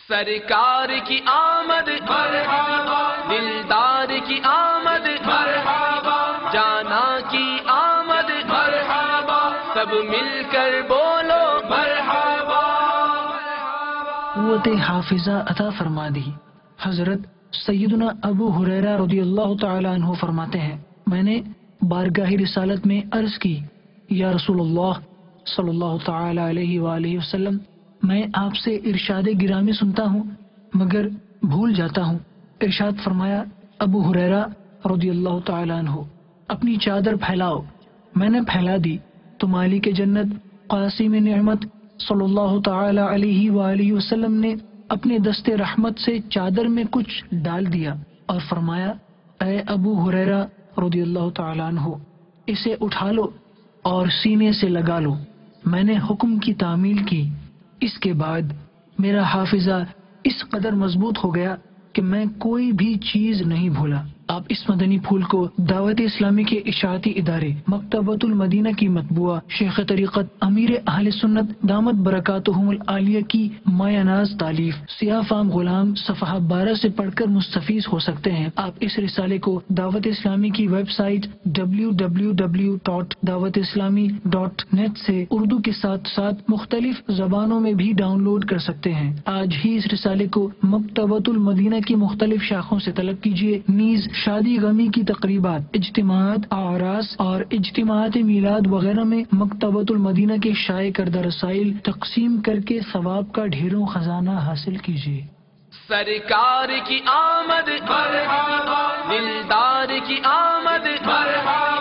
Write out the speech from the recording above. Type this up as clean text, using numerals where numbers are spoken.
سرکار کی آمد مرحبا، دلدار کی آمد مرحبا، جانا کی آمد مرحبا، سب مل کر بولو مرحبا۔ قوت حافظہ عطا فرما دی۔ حضرت سیدنا ابو ہریرہ رضی اللہ تعالی عنہ فرماتے ہیں، میں نے بارگاہ رسالت میں عرض کی، یا رسول اللہ صلی اللہ تعالی علیہ وآلہ وسلم، میں آپ سے ارشاد گرامی سنتا ہوں مگر بھول جاتا ہوں۔ ارشاد فرمایا، ابو ہریرہ رضی اللہ تعالی عنہ، اپنی چادر پھیلاؤ۔ میں نے پھیلا دی تو مالک جنت قاسم نعمت صلی اللہ تعالی علیہ وآلہ وسلم نے اپنے دست رحمت سے چادر میں کچھ ڈال دیا اور فرمایا، اے ابو ہریرہ رضی اللہ تعالی عنہ، اسے اٹھا لو اور سینے سے لگا لو۔ میں نے حکم کی تعمیل کی۔ اس کے بعد میرا حافظہ اس قدر مضبوط ہو گیا کہ میں کوئی بھی چیز نہیں بھولا۔ آپ اس مدنی پھول کو دعوت اسلامی کے اشاعتی ادارے مکتبۃ المدینہ کی مطبوعہ شیخ طریقت امیر اہل سنت دامت برکاتہم العالیہ کی مایہ ناز تالیف سیاہ فام غلام صفحہ 12 سے پڑھ کر مستفیض ہو سکتے ہیں۔ آپ اس رسالے کو دعوت اسلامی کی ویب سائٹ www.dawatislami.net سے اردو کے ساتھ ساتھ مختلف زبانوں میں بھی ڈاؤن لوڈ کر سکتے ہیں۔ آج ہی اس رسالے کو مکتبۃ المدینہ کی مختلف شاخوں سے طلب کیجیے۔ نیز شادی غمی کی تقریبات، اجتماعات، اعراس اور اجتماعات میلاد وغیرہ میں مکتبۃ المدینہ کے شائع کردہ رسائل تقسیم کر کے ثواب کا ڈھیروں خزانہ حاصل کیجیے۔ سرکار کی آمد مرحبا، دلدار کی آمد مرحبا،